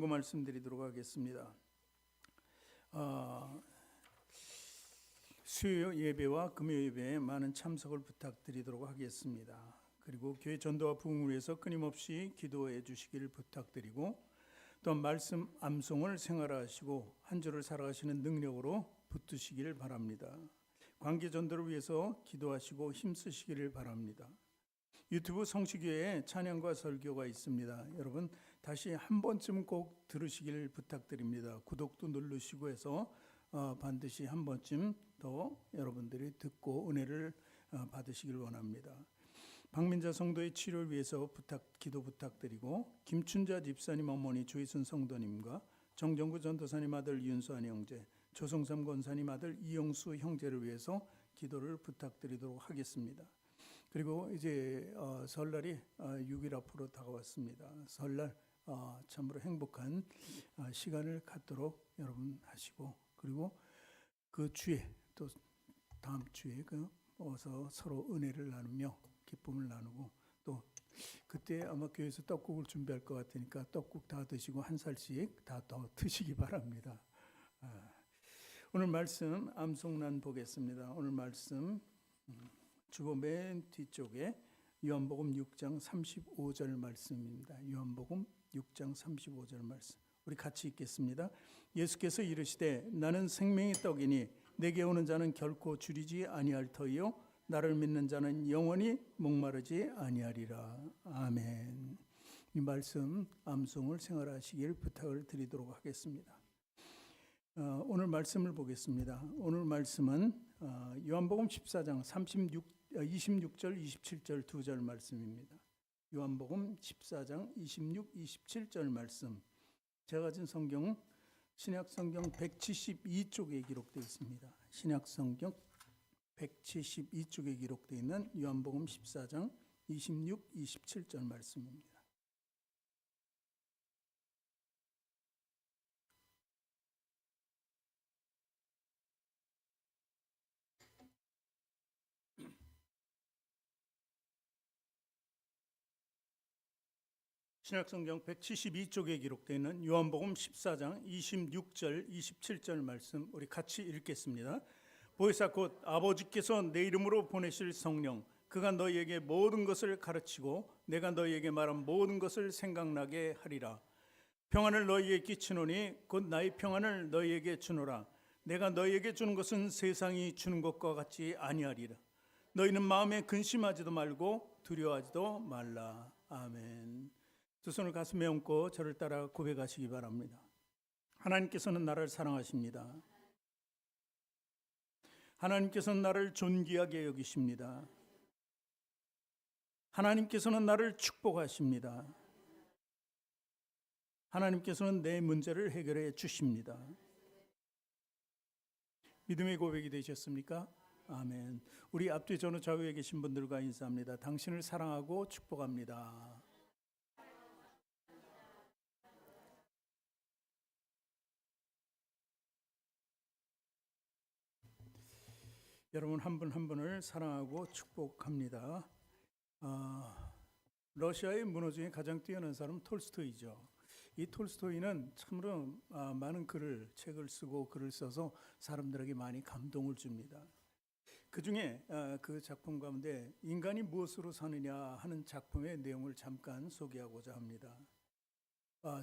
경고 말씀드리도록 하겠습니다. 수요 예배와 금요 예배에 많은 참석을 부탁드리도록 하겠습니다. 그리고 교회 전도와 부흥을 위해서 끊임없이 기도해 주시기를 부탁드리고, 또 말씀 암송을 생활하시고 한 주를 살아가시는 능력으로 붙드시기를 바랍니다. 관계 전도를 위해서 기도하시고 힘쓰시기를 바랍니다. 유튜브 성시교회에 찬양과 설교가 있습니다. 여러분 다시 한 번쯤 꼭 들으시길 부탁드립니다. 구독도 누르시고 해서 반드시 한 번쯤 더 여러분들이 듣고 은혜를 받으시길 원합니다. 박민자 성도의 치료를 위해서 기도 부탁드리고, 김춘자 집사님 어머니 조희순 성도님과 정정구 전도사님 아들 윤수환 형제, 조성삼 권사님 아들 이영수 형제를 위해서 기도를 부탁드리도록 하겠습니다. 그리고 이제 설날이 6일 앞으로 다가왔습니다. 설날 참으로 행복한 시간을 갖도록 여러분 하시고, 그리고 그 주에 또 다음 주에 어서 서로 은혜를 나누며 기쁨을 나누고, 또 그때 아마 교회에서 떡국을 준비할 것 같으니까 떡국 다 드시고 한 살씩 다 더 드시기 바랍니다. 오늘 말씀 암송란 보겠습니다. 오늘 말씀 주보 맨 뒤쪽에 요한복음 6장 35절 말씀입니다. 요한복음 6장 35절 말씀 우리 같이 읽겠습니다. 예수께서 이르시되 나는 생명의 떡이니 내게 오는 자는 결코 줄이지 아니할 터이요 나를 믿는 자는 영원히 목마르지 아니하리라. 아멘. 이 말씀 암송을 생활하시길 부탁을 드리도록 하겠습니다. 오늘 말씀을 보겠습니다. 오늘 말씀은 요한복음 14장 26절 27절 두 절 말씀입니다. 요한복음 14장 26, 27절 말씀. 제가 가진 성경 신약성경 172쪽에 기록되어 있습니다. 신약성경 172쪽에 기록되어 있는 요한복음 14장 26, 27절 말씀입니다. 신약성경 172쪽에 기록되어 있는 요한복음 14장 26절 27절 말씀 우리 같이 읽겠습니다. 보혜사 곧 아버지께서 내 이름으로 보내실 성령, 그가 너희에게 모든 것을 가르치고 내가 너희에게 말한 모든 것을 생각나게 하리라. 평안을 너희에게 끼치노니 곧 나의 평안을 너희에게 주노라. 내가 너희에게 주는 것은 세상이 주는 것과 같지 아니하리라. 너희는 마음에 근심하지도 말고 두려워하지도 말라. 아멘. 두 손을 가슴에 얹고 저를 따라 고백하시기 바랍니다. 하나님께서는 나를 사랑하십니다. 하나님께서는 나를 존귀하게 여기십니다. 하나님께서는 나를 축복하십니다. 하나님께서는 내 문제를 해결해 주십니다. 믿음의 고백이 되셨습니까? 아멘. 우리 앞뒤 전후 좌우에 계신 분들과 인사합니다. 당신을 사랑하고 축복합니다. 여러분 한 분 한 분을 사랑하고 축복합니다. 러시아의 문호 중에 가장 뛰어난 사람은 톨스토이죠. 이 톨스토이는 참으로 많은 책을 쓰고 글을 써서 사람들에게 많이 감동을 줍니다. 그 중에 그 작품 가운데 인간이 무엇으로 사느냐 하는 작품의 내용을 잠깐 소개하고자 합니다.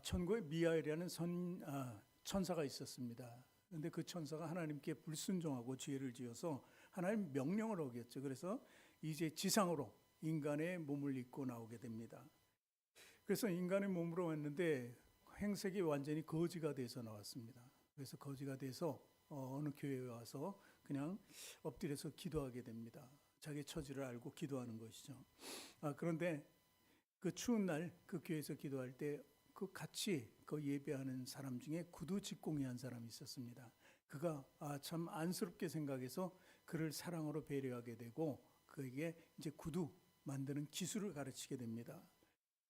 천국에 미하엘이라는 천사가 있었습니다. 그런데 그 천사가 하나님께 불순종하고 죄를 지어서 하나님 명령을 어겼죠. 그래서 이제 지상으로 인간의 몸을 입고 나오게 됩니다. 그래서 인간의 몸으로 왔는데 행색이 완전히 거지가 돼서 나왔습니다. 그래서 거지가 돼서 어느 교회에 와서 그냥 엎드려서 기도하게 됩니다. 자기 처지를 알고 기도하는 것이죠. 그런데 그 추운 날 그 교회에서 기도할 때 같이 예배하는 사람 중에 구두 직공이 한 사람이 있었습니다. 그가 참 안쓰럽게 생각해서 그를 사랑으로 배려하게 되고 그에게 이제 구두 만드는 기술을 가르치게 됩니다.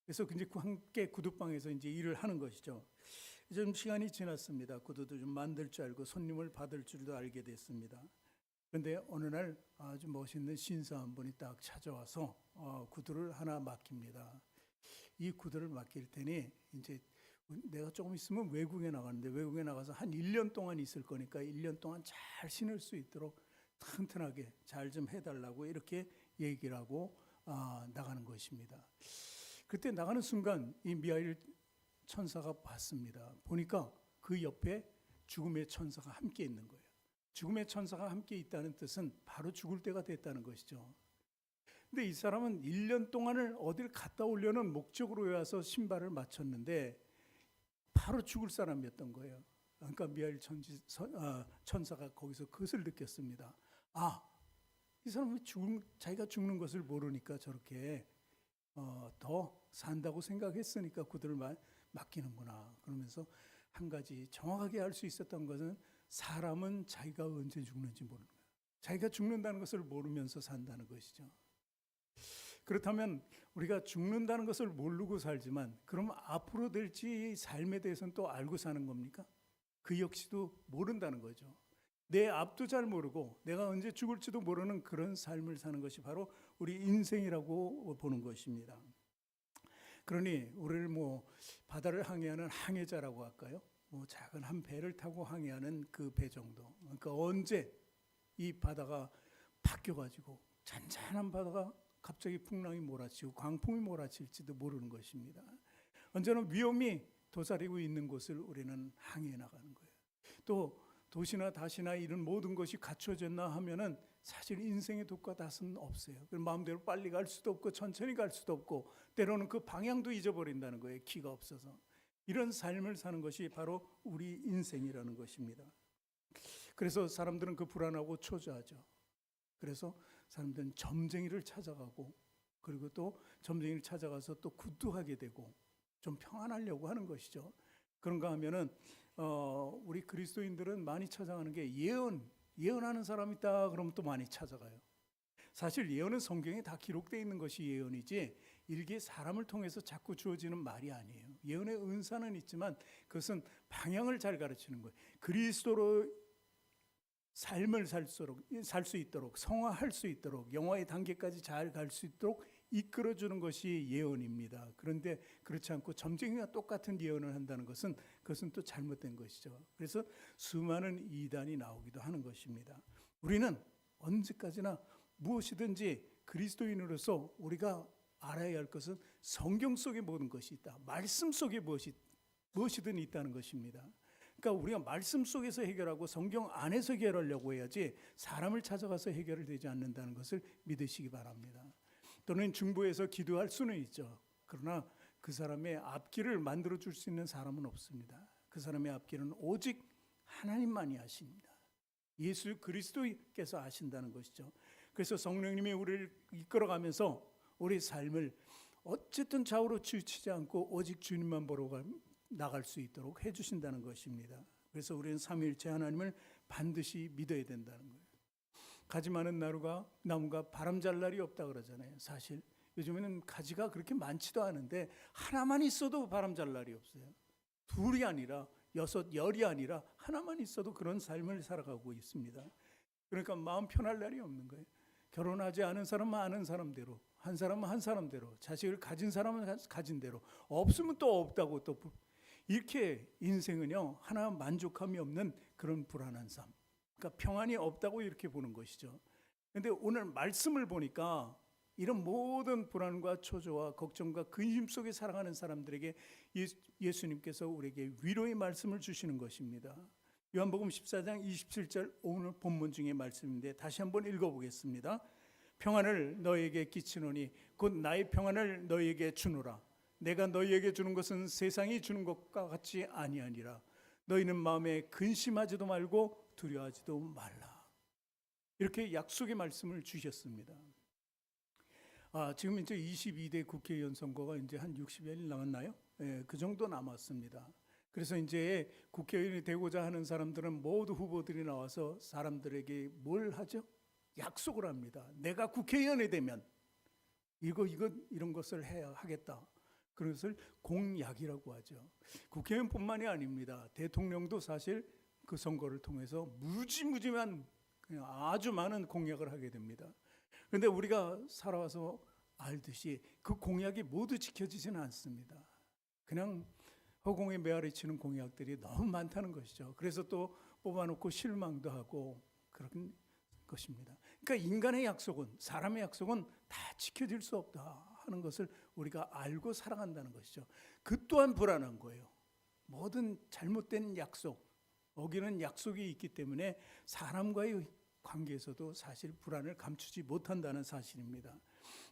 그래서 이제 함께 구두방에서 이제 일을 하는 것이죠. 좀 시간이 지났습니다. 구두도 좀 만들 줄 알고 손님을 받을 줄도 알게 됐습니다. 그런데 어느 날 아주 멋있는 신사 한 분이 딱 찾아와서 구두를 하나 맡깁니다. 이 구두를 맡길 테니 이제 내가 조금 있으면 외국에 나가는데 외국에 나가서 한 1년 동안 있을 거니까 1년 동안 잘 신을 수 있도록 튼튼하게 잘 좀 해달라고 이렇게 얘기를 하고 나가는 것입니다. 그때 나가는 순간 이 미하엘 천사가 봤습니다. 보니까 그 옆에 죽음의 천사가 함께 있는 거예요. 죽음의 천사가 함께 있다는 뜻은 바로 죽을 때가 됐다는 것이죠. 근데 이 사람은 1년 동안을 어딜 갔다 오려는 목적으로 와서 신발을 맞췄는데 바로 죽을 사람이었던 거예요. 그러니까 미하엘 천사가 거기서 그것을 느꼈습니다. 이 사람은 자기가 죽는 것을 모르니까 저렇게 더 산다고 생각했으니까 그들을 맡기는구나. 그러면서 한 가지 정확하게 알 수 있었던 것은 사람은 자기가 언제 죽는지 모르는 거예요. 자기가 죽는다는 것을 모르면서 산다는 것이죠. 그렇다면 우리가 죽는다는 것을 모르고 살지만 그럼 앞으로 될지 삶에 대해서는 또 알고 사는 겁니까? 그 역시도 모른다는 거죠. 내 앞도 잘 모르고 내가 언제 죽을지도 모르는 그런 삶을 사는 것이 바로 우리 인생이라고 보는 것입니다. 그러니 우리를 바다를 항해하는 항해자라고 할까요? 작은 한 배를 타고 항해하는 그 배 정도. 그러니까 언제 이 바다가 바뀌어가지고 잔잔한 바다가 갑자기 풍랑이 몰아치고 광풍이 몰아칠지도 모르는 것입니다. 언제나 위험이 도사리고 있는 곳을 우리는 항해해 나가는 거예요. 또 도시나 다시나 이런 모든 것이 갖춰졌나 하면은 사실 인생의 돛과 닷은 없어요. 마음대로 빨리 갈 수도 없고 천천히 갈 수도 없고 때로는 그 방향도 잊어버린다는 거예요. 키가 없어서. 이런 삶을 사는 것이 바로 우리 인생이라는 것입니다. 그래서 사람들은 그 불안하고 초조하죠. 그래서 사람들은 점쟁이를 찾아가고 그리고 또 점쟁이를 찾아가서 또 굿도하게 되고 좀 평안하려고 하는 것이죠. 그런가 하면은 우리 그리스도인들은 많이 찾아가는 게 예언하는 사람이 있다 그러면 또 많이 찾아가요. 사실 예언은 성경에 다 기록되어 있는 것이 예언이지 일개 사람을 통해서 자꾸 주어지는 말이 아니에요. 예언의 은사는 있지만 그것은 방향을 잘 가르치는 거예요. 그리스도로 삶을 살 수 있도록 성화할 수 있도록 영화의 단계까지 잘 갈 수 있도록 이끌어주는 것이 예언입니다. 그런데 그렇지 않고 점쟁이와 똑같은 예언을 한다는 것은 그것은 또 잘못된 것이죠. 그래서 수많은 이단이 나오기도 하는 것입니다. 우리는 언제까지나 무엇이든지 그리스도인으로서 우리가 알아야 할 것은 성경 속에 모든 것이 있다. 말씀 속에 무엇이든 있다는 것입니다. 그러니까 우리가 말씀 속에서 해결하고 성경 안에서 해결하려고 해야지 사람을 찾아가서 해결되지 않는다는 것을 믿으시기 바랍니다. 또는 중보해서 기도할 수는 있죠. 그러나 그 사람의 앞길을 만들어 줄 수 있는 사람은 없습니다. 그 사람의 앞길은 오직 하나님만이 아십니다. 예수 그리스도께서 아신다는 것이죠. 그래서 성령님이 우리를 이끌어가면서 우리 삶을 어쨌든 좌우로 치우치지 않고 오직 주님만 보러 나갈 수 있도록 해주신다는 것입니다. 그래서 우리는 삼위일체 하나님을 반드시 믿어야 된다는 거예요. 가지 많은 나무가 바람 잘 날이 없다 그러잖아요. 사실 요즘에는 가지가 그렇게 많지도 않은데 하나만 있어도 바람 잘 날이 없어요. 둘이 아니라 6, 10이 아니라 하나만 있어도 그런 삶을 살아가고 있습니다. 그러니까 마음 편할 날이 없는 거예요. 결혼하지 않은 사람은 아는 사람대로, 한 사람은 한 사람대로, 자식을 가진 사람은 가진 대로, 없으면 또 없다고 또 이렇게 인생은요 하나 만족함이 없는 그런 불안한 삶. 그러니까 평안이 없다고 이렇게 보는 것이죠. 그런데 오늘 말씀을 보니까 이런 모든 불안과 초조와 걱정과 근심 속에 살아가는 사람들에게 예수님께서 우리에게 위로의 말씀을 주시는 것입니다. 요한복음 14장 27절 오늘 본문 중의 말씀인데 다시 한번 읽어보겠습니다. 평안을 너희에게 끼치노니 곧 나의 평안을 너희에게 주노라. 내가 너희에게 주는 것은 세상이 주는 것과 같이 아니하니라. 너희는 마음에 근심하지도 말고 두려워하지도 말라. 이렇게 약속의 말씀을 주셨습니다. 지금 이제 22대 국회의원 선거가 이제 한 60여일 남았나요? 그 정도 남았습니다. 그래서 이제 국회의원이 되고자 하는 사람들은 모두 후보들이 나와서 사람들에게 뭘 하죠? 약속을 합니다. 내가 국회의원이 되면 이런 것을 해야 하겠다. 그것을 공약이라고 하죠. 국회의원뿐만이 아닙니다. 대통령도 사실 그 선거를 통해서 무지무지한 그냥 아주 많은 공약을 하게 됩니다. 그런데 우리가 살아와서 알듯이 그 공약이 모두 지켜지지는 않습니다. 그냥 허공에 메아리치는 공약들이 너무 많다는 것이죠. 그래서 또 뽑아놓고 실망도 하고 그런 것입니다. 그러니까 인간의 약속은, 사람의 약속은 다 지켜질 수 없다 하는 것을 우리가 알고 살아간다는 것이죠. 그 또한 불안한 거예요. 모든 잘못된 약속, 어기는 약속이 있기 때문에 사람과의 관계에서도 사실 불안을 감추지 못한다는 사실입니다.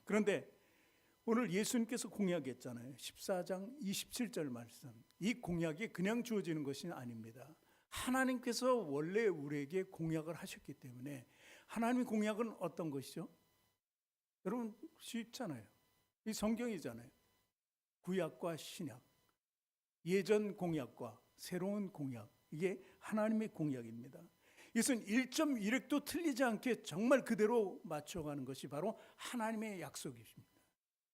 그런데 오늘 예수님께서 공약했잖아요. 14장 27절 말씀. 이 공약이 그냥 주어지는 것이 아닙니다. 하나님께서 원래 우리에게 공약을 하셨기 때문에, 하나님의 공약은 어떤 것이죠? 여러분 쉽잖아요. 이 성경이잖아요. 구약과 신약, 예전 공약과 새로운 공약, 이게 하나님의 공약입니다. 이것은 1.1획도 틀리지 않게 정말 그대로 맞춰가는 것이 바로 하나님의 약속이십니다.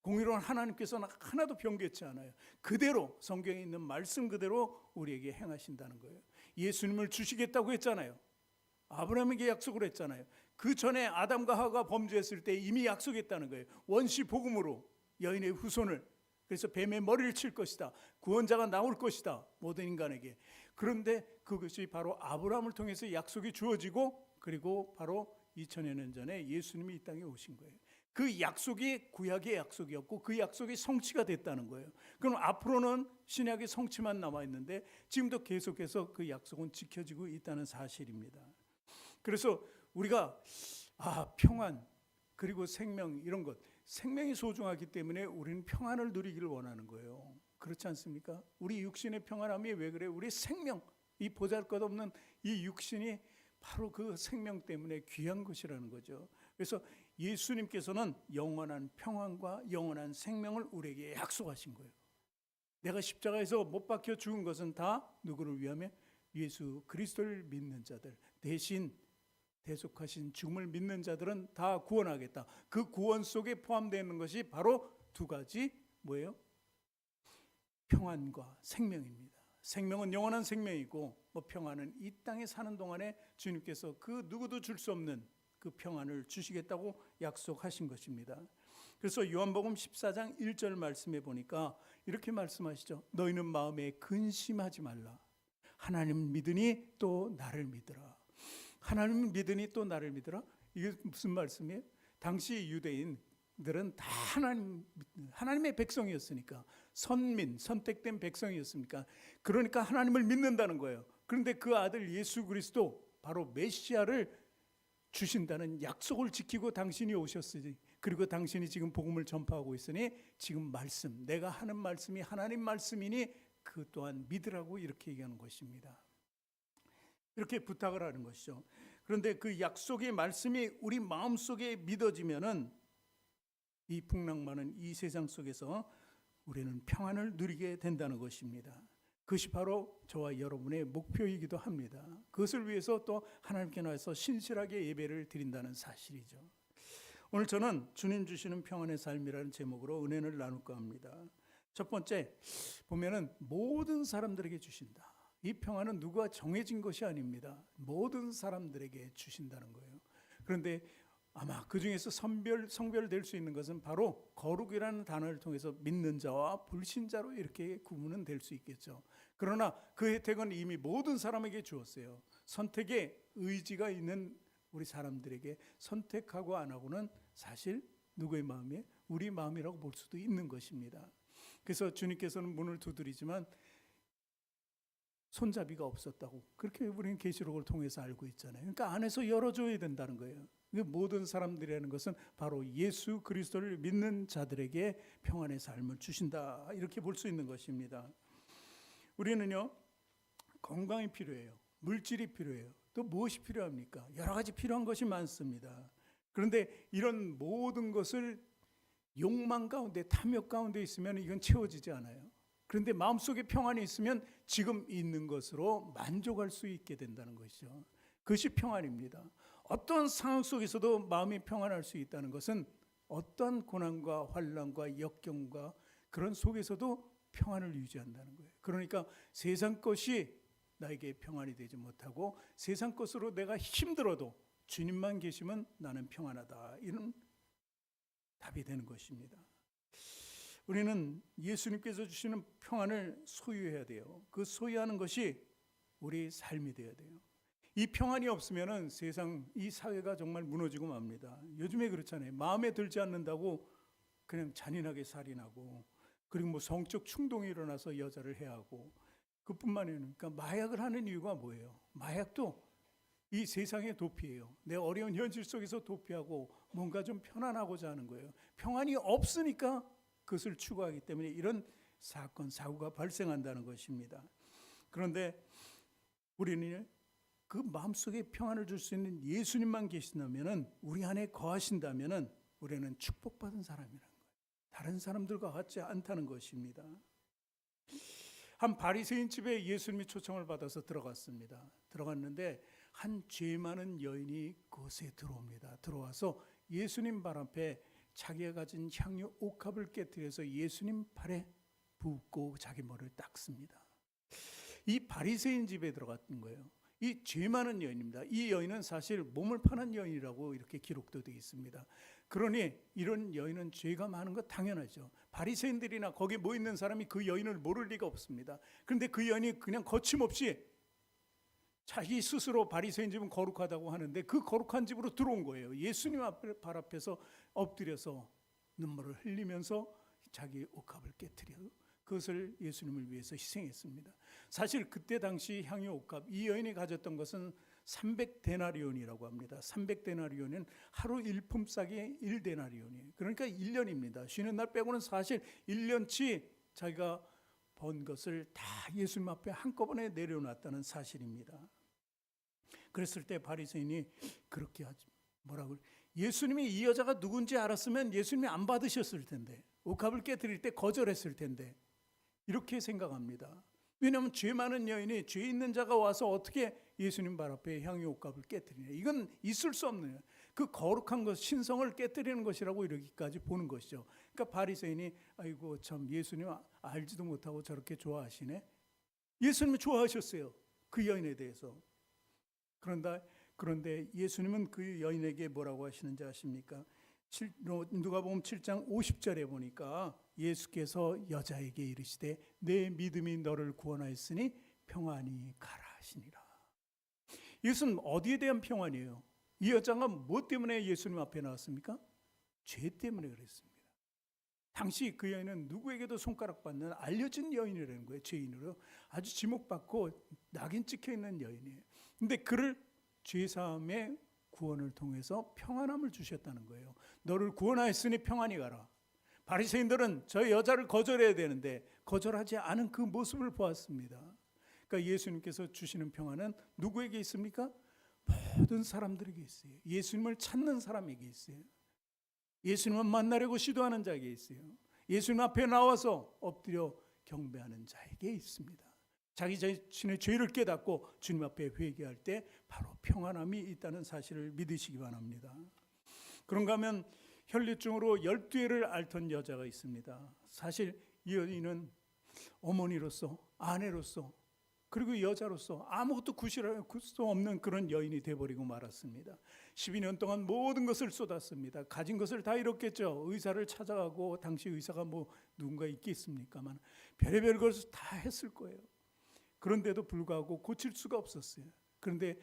공의로운 하나님께서는 하나도 변개치 않아요. 그대로 성경에 있는 말씀 그대로 우리에게 행하신다는 거예요. 예수님을 주시겠다고 했잖아요. 아브라함에게 약속을 했잖아요. 그 전에 아담과 하와가 범죄했을 때 이미 약속했다는 거예요. 원시 복음으로 여인의 후손을, 그래서 뱀의 머리를 칠 것이다, 구원자가 나올 것이다, 모든 인간에게. 그런데 그것이 바로 아브라함을 통해서 약속이 주어지고, 그리고 바로 2000여 년 전에 예수님이 이 땅에 오신 거예요. 그 약속이 구약의 약속이었고 그 약속이 성취가 됐다는 거예요. 그럼 앞으로는 신약의 성취만 남아있는데 지금도 계속해서 그 약속은 지켜지고 있다는 사실입니다. 그래서 우리가 평안 그리고 생명, 이런 것, 생명이 소중하기 때문에 우리는 평안을 누리기를 원하는 거예요. 그렇지 않습니까? 우리 육신의 평안함이 왜 그래? 우리 생명, 이 보잘것없는 이 육신이 바로 그 생명 때문에 귀한 것이라는 거죠. 그래서 예수님께서는 영원한 평안과 영원한 생명을 우리에게 약속하신 거예요. 내가 십자가에서 못 박혀 죽은 것은 다 누구를 위하며? 예수 그리스도를 믿는 자들, 대신 대속하신 죽음을 믿는 자들은 다 구원하겠다. 그 구원 속에 포함되어 있는 것이 바로 두 가지, 뭐예요? 평안과 생명입니다. 생명은 영원한 생명이고, 평안은 이 땅에 사는 동안에 주님께서 그 누구도 줄 수 없는 그 평안을 주시겠다고 약속하신 것입니다. 그래서 요한복음 14장 1절 말씀에 보니까 이렇게 말씀하시죠. 너희는 마음에 근심하지 말라. 하나님 믿으니 또 나를 믿으라. 하나님 믿으니 또 나를 믿으라. 이게 무슨 말씀이에요? 당시 유대인들은 다 하나님의 백성이었으니까, 선민, 선택된 백성이었으니까, 그러니까 하나님을 믿는다는 거예요. 그런데 그 아들 예수 그리스도, 바로 메시아를 주신다는 약속을 지키고 당신이 오셨으니, 그리고 당신이 지금 복음을 전파하고 있으니 지금 말씀, 내가 하는 말씀이 하나님 말씀이니 그 또한 믿으라고 이렇게 얘기하는 것입니다. 이렇게 부탁을 하는 것이죠. 그런데 그 약속의 말씀이 우리 마음속에 믿어지면은 이 풍랑 많은 이 세상 속에서 우리는 평안을 누리게 된다는 것입니다. 그것이 바로 저와 여러분의 목표이기도 합니다. 그것을 위해서 또 하나님께 나와서 신실하게 예배를 드린다는 사실이죠. 오늘 저는 주님 주시는 평안의 삶이라는 제목으로 은혜를 나눌까 합니다. 첫 번째 보면은 모든 사람들에게 주신다. 이 평안은 누가 정해진 것이 아닙니다. 모든 사람들에게 주신다는 거예요. 그런데 아마 그 중에서 성별될 수 있는 것은 바로 거룩이라는 단어를 통해서 믿는 자와 불신자로 이렇게 구분은 될 수 있겠죠. 그러나 그 혜택은 이미 모든 사람에게 주었어요. 선택의 의지가 있는 우리 사람들에게 선택하고 안 하고는 사실 누구의 마음이에요? 우리 마음이라고 볼 수도 있는 것입니다. 그래서 주님께서는 문을 두드리지만 손잡이가 없었다고, 그렇게 우리는 계시록을 통해서 알고 있잖아요. 그러니까 안에서 열어줘야 된다는 거예요. 모든 사람들이라는 것은 바로 예수 그리스도를 믿는 자들에게 평안의 삶을 주신다, 이렇게 볼 수 있는 것입니다. 우리는요, 건강이 필요해요. 물질이 필요해요. 또 무엇이 필요합니까? 여러 가지 필요한 것이 많습니다. 그런데 이런 모든 것을 욕망 가운데, 탐욕 가운데 있으면 이건 채워지지 않아요. 그런데 마음속에 평안이 있으면 지금 있는 것으로 만족할 수 있게 된다는 것이죠. 그것이 평안입니다. 어떤 상황 속에서도 마음이 평안할 수 있다는 것은 어떤 고난과 환난과 역경과 그런 속에서도 평안을 유지한다는 거예요. 그러니까 세상 것이 나에게 평안이 되지 못하고 세상 것으로 내가 힘들어도 주님만 계시면 나는 평안하다, 이런 답이 되는 것입니다. 우리는 예수님께서 주시는 평안을 소유해야 돼요. 그 소유하는 것이 우리 삶이 되어야 돼요. 이 평안이 없으면 세상, 이 사회가 정말 무너지고 맙니다. 요즘에 그렇잖아요. 마음에 들지 않는다고 그냥 잔인하게 살인하고, 그리고 뭐 성적 충동이 일어나서 여자를 해하고, 그뿐만 아니라 그러니까 마약을 하는 이유가 뭐예요? 마약도 이 세상의 도피예요. 내 어려운 현실 속에서 도피하고 뭔가 좀 편안하고자 하는 거예요. 평안이 없으니까 그것을 추구하기 때문에 이런 사건, 사고가 발생한다는 것입니다. 그런데 우리는 그 마음속에 평안을 줄 수 있는 예수님만 계신다면, 우리 안에 거하신다면 우리는 축복받은 사람이라는 거예요. 다른 사람들과 같지 않다는 것입니다. 한 바리새인 집에 예수님이 초청을 받아서 들어갔습니다. 들어갔는데 한 죄 많은 여인이 그곳에 들어옵니다. 들어와서 예수님 발 앞에 자기가 가진 향유 옥합을 깨뜨려서 예수님 발에 붓고 자기 머리를 닦습니다. 이 바리새인 집에 들어갔던 거예요. 이 죄 많은 여인입니다. 이 여인은 사실 몸을 파는 여인이라고 이렇게 기록도 되어 있습니다. 그러니 이런 여인은 죄가 많은 것 당연하죠. 바리새인들이나 거기 모여 있는 사람이 그 여인을 모를 리가 없습니다. 그런데 그 여인이 그냥 거침없이 자기 스스로 바리새인 집은 거룩하다고 하는데 그 거룩한 집으로 들어온 거예요. 예수님 발 앞에서 엎드려서 눈물을 흘리면서 자기 옥합을 깨뜨려 그것을 예수님을 위해서 희생했습니다. 사실 그때 당시 향유 옥합, 이 여인이 가졌던 것은 300데나리온이라고 합니다. 300데나리온은 하루 일품싸기 1데나리온이에요. 그러니까 1년입니다. 쉬는 날 빼고는 사실 1년치 자기가 번 것을 다 예수님 앞에 한꺼번에 내려놨다는 사실입니다. 그랬을 때 바리새인이 그렇게 하지, 뭐라고, 예수님이 이 여자가 누군지 알았으면 예수님이 안 받으셨을 텐데, 옥합을 깨뜨릴 때 거절했을 텐데, 이렇게 생각합니다. 왜냐하면 죄 많은 여인이, 죄 있는 자가 와서 어떻게 예수님 발 앞에 향유 옥합을 깨뜨리냐, 이건 있을 수 없는, 그 거룩한 것, 신성을 깨뜨리는 것이라고 이렇게까지 보는 것이죠. 그러니까 바리새인이 아이고 참, 예수님 알지도 못하고 저렇게 좋아하시네. 예수님이 좋아하셨어요, 그 여인에 대해서. 그런데 예수님은 그 여인에게 뭐라고 하시는지 아십니까? 누가복음 7장 50절에 보니까 예수께서 여자에게 이르시되 내 믿음이 너를 구원하였으니 평안히 가라 하시니라. 이것은 어디에 대한 평안이에요? 이 여자가 무엇 때문에 예수님 앞에 나왔습니까? 죄 때문에 그랬습니다. 당시 그 여인은 누구에게도 손가락받는 알려진 여인이라는 거예요. 죄인으로 아주 지목받고 낙인 찍혀있는 여인이에요. 근데 그를 죄사함의 구원을 통해서 평안함을 주셨다는 거예요. 너를 구원하였으니 평안히 가라. 바리새인들은 저 여자를 거절해야 되는데 거절하지 않은 그 모습을 보았습니다. 그러니까 예수님께서 주시는 평안은 누구에게 있습니까? 모든 사람들에게 있어요. 예수님을 찾는 사람에게 있어요. 예수님을 만나려고 시도하는 자에게 있어요. 예수님 앞에 나와서 엎드려 경배하는 자에게 있습니다. 자기 자신의 죄를 깨닫고 주님 앞에 회개할 때 바로 평안함이 있다는 사실을 믿으시기 바랍니다. 그런가 하면 혈류증으로 12회를 앓던 여자가 있습니다. 사실 이 여인은 어머니로서, 아내로서, 그리고 여자로서 아무것도 구실할 수 없는 그런 여인이 되어버리고 말았습니다. 12년 동안 모든 것을 쏟았습니다. 가진 것을 다 잃었겠죠. 의사를 찾아가고, 당시 의사가 뭐 누군가 있겠습니까만 별의별 것을 다 했을 거예요. 그런데도 불구하고 고칠 수가 없었어요. 그런데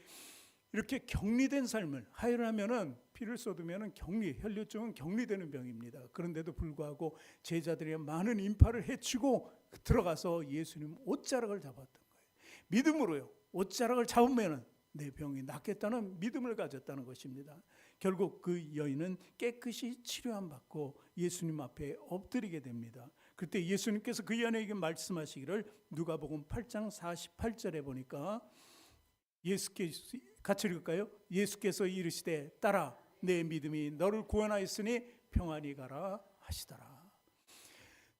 이렇게 격리된 삶을, 하혈하면은 피를 쏟으면은 혈류증은 격리되는 병입니다. 그런데도 불구하고 제자들이 많은 인파를 해치고 들어가서 예수님 옷자락을 잡았던 거예요. 믿음으로요. 옷자락을 잡으면은 내 병이 낫겠다는 믿음을 가졌다는 것입니다. 결국 그 여인은 깨끗이 치료함 받고 예수님 앞에 엎드리게 됩니다. 그때 예수님께서 그 여인에게 말씀하시기를 누가복음 8장 48절에 보니까 예수께서, 같이 읽을까요? 예수께서 이르시되 딸아 내 믿음이 너를 구원하였으니 평안히 가라 하시더라.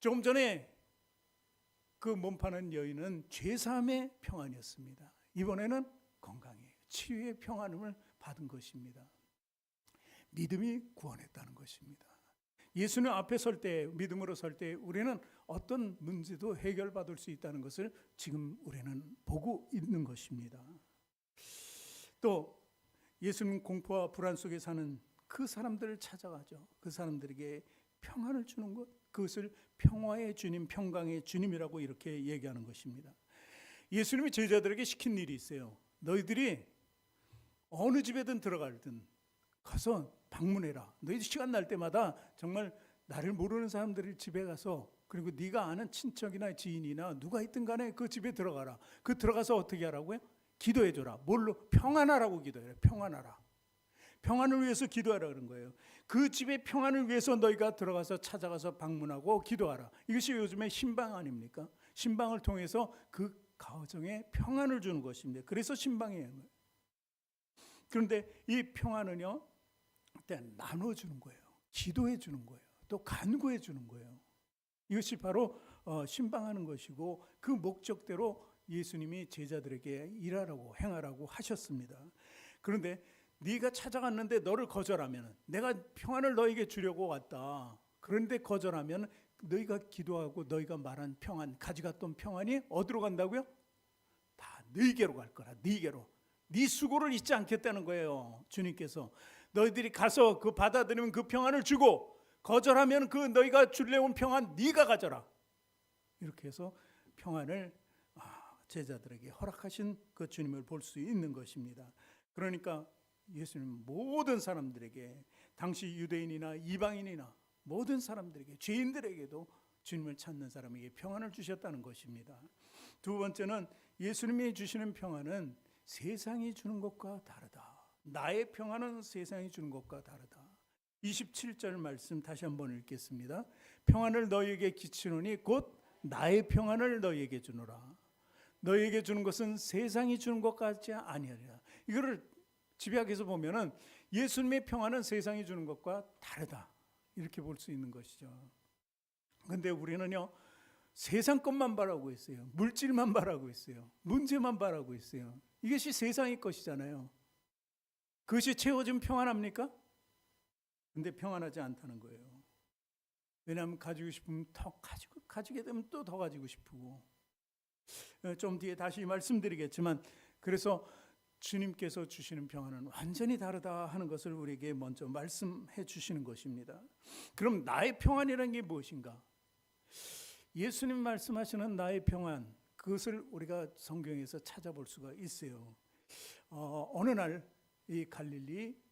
조금 전에 그 몸파는 여인은 죄사함의 평안이었습니다. 이번에는 건강이에요. 치유의 평안을 받은 것입니다. 믿음이 구원했다는 것입니다. 예수님 앞에 설 때, 믿음으로 설 때 우리는 어떤 문제도 해결받을 수 있다는 것을 지금 우리는 보고 있는 것입니다. 또 예수님 공포와 불안 속에 사는 그 사람들을 찾아가죠. 그 사람들에게 평안을 주는 것, 그것을 평화의 주님, 평강의 주님이라고 이렇게 얘기하는 것입니다. 예수님이 제자들에게 시킨 일이 있어요. 너희들이 어느 집에든 들어가든 가서 방문해라. 너희들 시간 날 때마다 정말 나를 모르는 사람들 집에 가서, 그리고 네가 아는 친척이나 지인이나 누가 있든 간에 그 집에 들어가라. 그 들어가서 어떻게 하라고요? 기도해줘라. 뭘로? 평안하라고 기도해라. 평안하라. 평안을 위해서 기도하라 그런 거예요. 그 집의 평안을 위해서 너희가 들어가서 찾아가서 방문하고 기도하라. 이것이 요즘에 신방 아닙니까? 신방을 통해서 그 가정에 평안을 주는 것입니다. 그래서 신방이에요. 그런데 이 평안은요, 나눠주는 거예요. 기도해 주는 거예요. 또 간구해 주는 거예요. 이것이 바로 신방하는 것이고, 그 목적대로 예수님이 제자들에게 일하라고 행하라고 하셨습니다. 그런데 네가 찾아갔는데 너를 거절하면, 내가 평안을 너에게 주려고 왔다. 그런데 거절하면 너희가 기도하고 너희가 말한 평안, 가져갔던 평안이 어디로 간다고요? 다 너희게로 갈 거라. 너희게로. 네 수고를 잊지 않겠다는 거예요. 주님께서 너희들이 가서 그 받아들이면 그 평안을 주고, 거절하면 그 너희가 주려온 평안 네가 가져라. 이렇게 해서 평안을 제자들에게 허락하신 그 주님을 볼 수 있는 것입니다. 그러니까 예수님은 모든 사람들에게, 당시 유대인이나 이방인이나 모든 사람들에게, 죄인들에게도 주님을 찾는 사람에게 평안을 주셨다는 것입니다. 두 번째는 예수님이 주시는 평안은 세상이 주는 것과 다르다. 나의 평안은 세상이 주는 것과 다르다. 27절 말씀 다시 한번 읽겠습니다. 평안을 너희에게 끼치노니 곧 나의 평안을 너희에게 주노라. 너희에게 주는 것은 세상이 주는 것 같지 아니하리라. 이거를 집약해서 보면은 예수님의 평안은 세상이 주는 것과 다르다, 이렇게 볼 수 있는 것이죠. 그런데 우리는요, 세상 것만 바라고 있어요. 물질만 바라고 있어요. 문제만 바라고 있어요. 이것이 세상의 것이잖아요. 그것이 채워지면 평안합니까? 근데 평안하지 않다는 거예요. 왜냐하면 가지고 싶으면 더 가지게 되면 또 더 가지고 싶고, 좀 뒤에 다시 말씀드리겠지만, 그래서 주님께서 주시는 평안은 완전히 다르다 하는 것을 우리에게 먼저 말씀해 주시는 것입니다. 그럼 나의 평안이라는 게 무엇인가? 예수님 말씀하시는 나의 평안, 그것을 우리가 성경에서 찾아볼 수가 있어요. 어느 날 이 갈릴리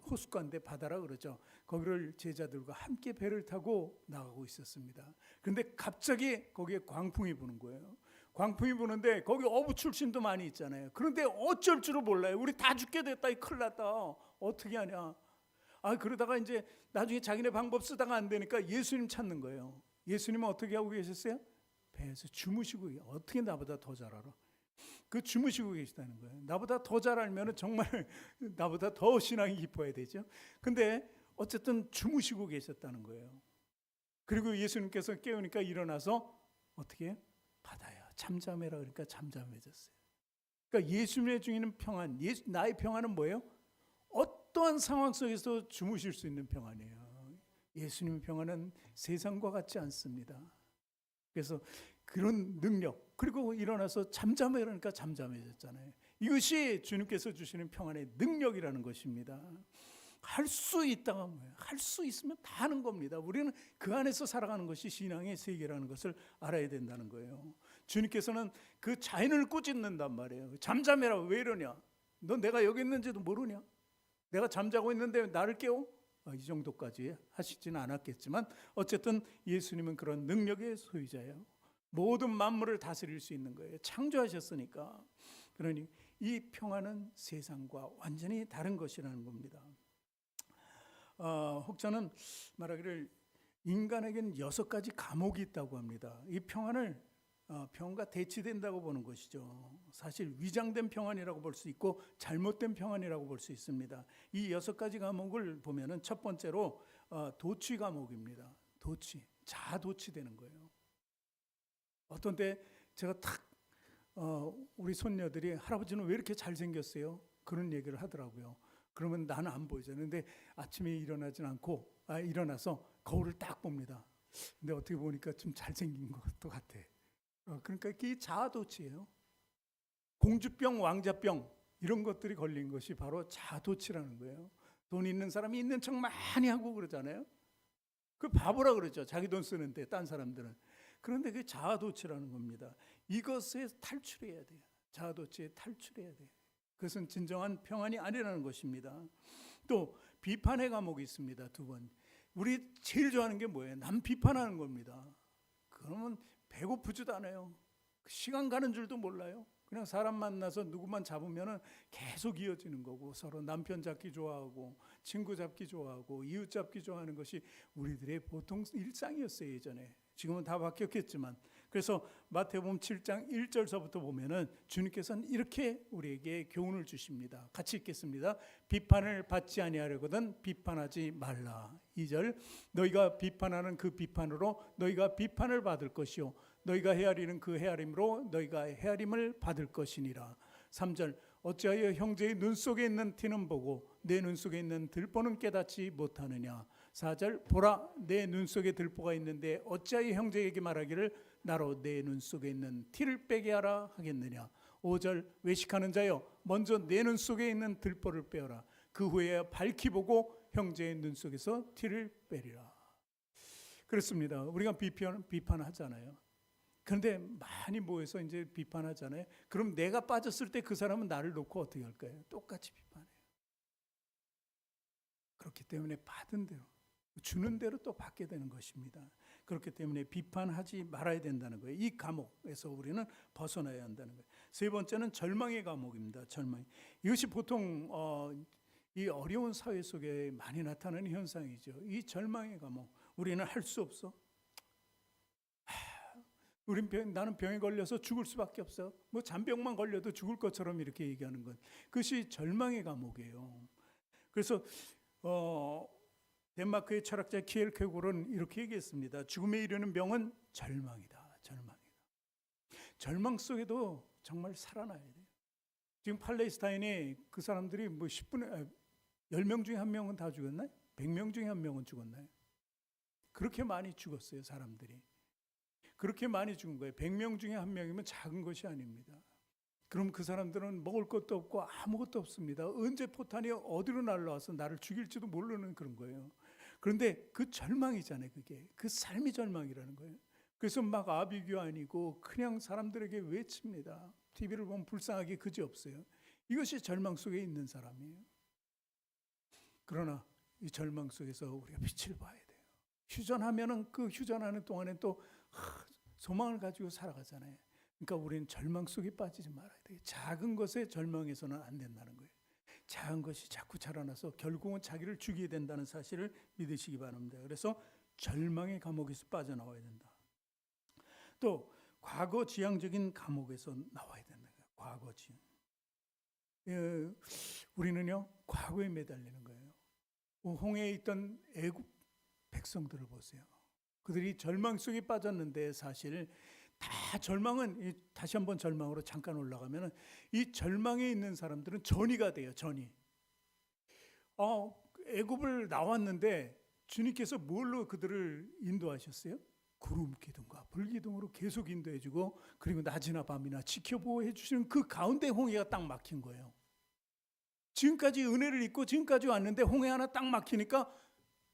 호숫가인데 바다라 그러죠. 거기를 제자들과 함께 배를 타고 나가고 있었습니다. 그런데 갑자기 거기에 광풍이 부는 거예요. 광풍이 부는데 거기 어부 출신도 많이 있잖아요. 그런데 어쩔 줄을 몰라요. 우리 다 죽게 됐다, 큰일 났다, 어떻게 하냐. 그러다가 이제 나중에 자기네 방법 쓰다가 안 되니까 예수님 찾는 거예요. 예수님은 어떻게 하고 계셨어요? 배에서 주무시고, 어떻게 나보다 더 잘 알아? 그 주무시고 계시다는 거예요. 나보다 더 잘 알면 정말 나보다 더 신앙이 깊어야 되죠. 근데 어쨌든 주무시고 계셨다는 거예요. 그리고 예수님께서 깨우니까 일어나서 어떻게 해요? 바다야, 잠잠해라 그러니까 잠잠해졌어요. 그러니까 예수님의 주시는 평안, 나의 평안은 뭐예요? 어떠한 상황 속에서 주무실 수 있는 평안이에요. 예수님의 평안은 세상과 같지 않습니다. 그래서 그런 능력, 그리고 일어나서 잠잠해 그러니까 잠잠해졌잖아요. 이것이 주님께서 주시는 평안의 능력이라는 것입니다. 할 수 있다가 뭐예요? 할 수 있으면 다 하는 겁니다. 우리는 그 안에서 살아가는 것이 신앙의 세계라는 것을 알아야 된다는 거예요. 주님께서는 그 자연을 꾸짖는단 말이에요. 잠잠해라, 왜 이러냐? 너 내가 여기 있는지도 모르냐? 내가 잠자고 있는데 나를 깨워? 이 정도까지 하시지는 않았겠지만, 어쨌든 예수님은 그런 능력의 소유자예요. 모든 만물을 다스릴 수 있는 거예요. 창조하셨으니까. 그러니 이 평안은 세상과 완전히 다른 것이라는 겁니다. 혹자는 말하기를 인간에게는 6가지 감옥이 있다고 합니다. 이 평안을 평안과 대치된다고 보는 것이죠. 사실 위장된 평안이라고 볼 수 있고 잘못된 평안이라고 볼 수 있습니다. 이 6가지 감옥을 보면은 첫 번째로 도취 감옥입니다. 도취, 자아도취되는 거예요. 어떤 때 제가 우리 손녀들이 할아버지는 왜 이렇게 잘생겼어요? 그런 얘기를 하더라고요. 그러면 나는 안 보이잖아요. 근데 아침에 일어나진 않고 일어나서 거울을 딱 봅니다. 근데 어떻게 보니까 좀 잘생긴 것도 같아. 그러니까 이게 자아도취예요. 공주병, 왕자병 이런 것들이 걸린 것이 바로 자아도취라는 거예요. 돈 있는 사람이 있는 척 많이 하고 그러잖아요. 그 바보라 그러죠. 자기 돈 쓰는데 딴 사람들은. 그런데 그게 자아도취라는 겁니다. 이것에 탈출해야 돼요. 자아도취에 탈출해야 돼요. 그것은 진정한 평안이 아니라는 것입니다. 또 비판의 감옥이 있습니다. 두 번. 우리 제일 좋아하는 게 뭐예요? 남 비판하는 겁니다. 그러면 배고프지도 않아요. 시간 가는 줄도 몰라요. 그냥 사람 만나서 누구만 잡으면 계속 이어지는 거고, 서로 남편 잡기 좋아하고 친구 잡기 좋아하고 이웃 잡기 좋아하는 것이 우리들의 보통 일상이었어요, 예전에. 지금은 다 바뀌었겠지만. 그래서 마태복음 7장 1절서부터 보면은 주님께서는 이렇게 우리에게 교훈을 주십니다. 같이 읽겠습니다. 비판을 받지 아니하려거든 비판하지 말라. 2절, 너희가 비판하는 그 비판으로 너희가 비판을 받을 것이요 너희가 헤아리는 그 헤아림으로 너희가 헤아림을 받을 것이니라. 3절, 어찌하여 형제의 눈 속에 있는 티는 보고 내 눈 속에 있는 들보는 깨닫지 못하느냐. 4절, 보라 내 눈 속에 들보가 있는데 어찌하여 형제에게 말하기를 나로 내 눈 속에 있는 티를 빼게 하라 하겠느냐. 5절, 외식하는 자여 먼저 내 눈 속에 있는 들보를 빼어라. 그 후에 밝히 보고 형제의 눈 속에서 티를 빼리라. 그렇습니다. 우리가 비판하잖아요. 그런데 많이 모여서 이제 비판하잖아요. 그럼 내가 빠졌을 때 그 사람은 나를 놓고 어떻게 할까요? 똑같이 비판해요. 그렇기 때문에 받은 대로, 주는 대로 또 받게 되는 것입니다. 그렇기 때문에 비판하지 말아야 된다는 거예요. 이 감옥에서 우리는 벗어나야 한다는 거예요. 세 번째는 절망의 감옥입니다. 절망. 이것이 보통 이 어려운 사회 속에 많이 나타나는 현상이죠. 이 절망의 감옥. 우리는 할 수 없어. 나는 병에 걸려서 죽을 수밖에 없어. 뭐 잔병만 걸려도 죽을 것처럼 이렇게 얘기하는 것. 그것이 절망의 감옥이에요. 그래서 덴마크의 철학자 키엘케고르는 이렇게 얘기했습니다. 죽음에 이르는 병은 절망이다. 절망이다. 절망 속에도 정말 살아나야 돼요. 지금 팔레스타인에 그 사람들이 뭐 10명 중에 1명은 다 죽었나요? 100명 중에 1명은 죽었나요? 그렇게 많이 죽었어요, 사람들이. 그렇게 많이 죽은 거예요. 100명 중에 1명이면 작은 것이 아닙니다. 그럼 그 사람들은 먹을 것도 없고 아무것도 없습니다. 언제 포탄이 어디로 날라와서 나를 죽일지도 모르는 그런 거예요. 그런데 그 절망이잖아요, 그게. 그 삶이 절망이라는 거예요. 그래서 막 아비규 아니고 그냥 사람들에게 외칩니다. TV를 보면 불쌍하게 그지없어요. 이것이 절망 속에 있는 사람이에요. 그러나 이 절망 속에서 우리가 빛을 봐야 돼요. 휴전하면은 그 휴전하는 동안에 또 소망을 가지고 살아가잖아요. 그러니까 우리는 절망 속에 빠지지 말아야 돼요. 작은 것에 절망해서는 안 된다는 거예요. 작은 것이 자꾸 자라나서 결국은 자기를 죽이게 된다는 사실을 믿으시기 바랍니다. 그래서 절망의 감옥에서 빠져나와야 된다. 또 과거 지향적인 감옥에서 나와야 된다. 과거 지향. 우리는요 과거에 매달리는 거예요. 홍해에 있던 애국 백성들을 보세요. 그들이 절망 속에 빠졌는데 사실 다 절망은 다시 한번 절망으로 잠깐 올라가면 이 절망에 있는 사람들은 전이가 돼요. 전이. 애굽을 나왔는데 주님께서 뭘로 그들을 인도하셨어요? 구름 기둥과 불 기둥으로 계속 인도해주고 그리고 낮이나 밤이나 지켜보호해 주시는 그 가운데 홍해가 딱 막힌 거예요. 지금까지 은혜를 입고 지금까지 왔는데 홍해 하나 딱 막히니까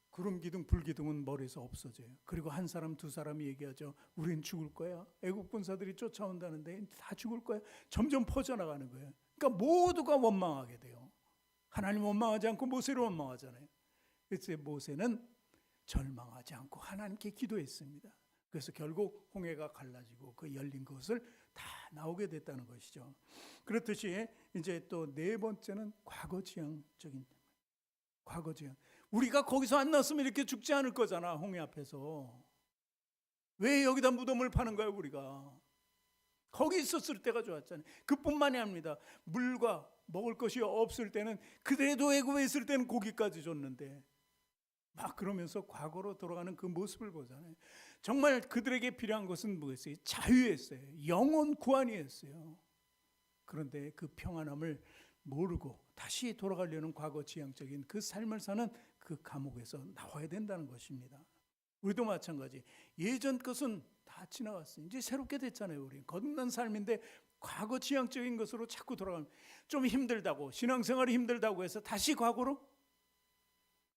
구름 기둥, 불 기둥은 머리에서 없어져요. 그리고 한 사람, 두 사람이 얘기하죠. 우린 죽을 거야. 애국 군사들이 쫓아온다는데 다 죽을 거야. 점점 퍼져나가는 거예요. 그러니까 모두가 원망하게 돼요. 하나님 원망하지 않고 모세를 원망하잖아요. 그래서 모세는 절망하지 않고 하나님께 기도했습니다. 그래서 결국 홍해가 갈라지고 그 열린 것을 다 나오게 됐다는 것이죠. 그렇듯이 이제 또 네 번째는 과거 지향적인 과거 지향. 우리가 거기서 안 나왔으면 이렇게 죽지 않을 거잖아. 홍해 앞에서. 왜 여기다 무덤을 파는 거야 우리가. 거기 있었을 때가 좋았잖아요. 그뿐만이 아닙니다. 물과 먹을 것이 없을 때는 그래도 애굽에 있을 때는 고기까지 줬는데 막 그러면서 과거로 돌아가는 그 모습을 보잖아요. 정말 그들에게 필요한 것은 뭐였어요? 자유였어요. 영혼 구원이었어요. 그런데 그 평안함을 모르고 다시 돌아가려는 과거 지향적인 그 삶을 사는 그 감옥에서 나와야 된다는 것입니다. 우리도 마찬가지. 예전 것은 다 지나갔어요. 이제 새롭게 됐잖아요. 우리 거듭난 삶인데 과거 지향적인 것으로 자꾸 돌아가면 좀 힘들다고, 신앙생활이 힘들다고 해서 다시 과거로,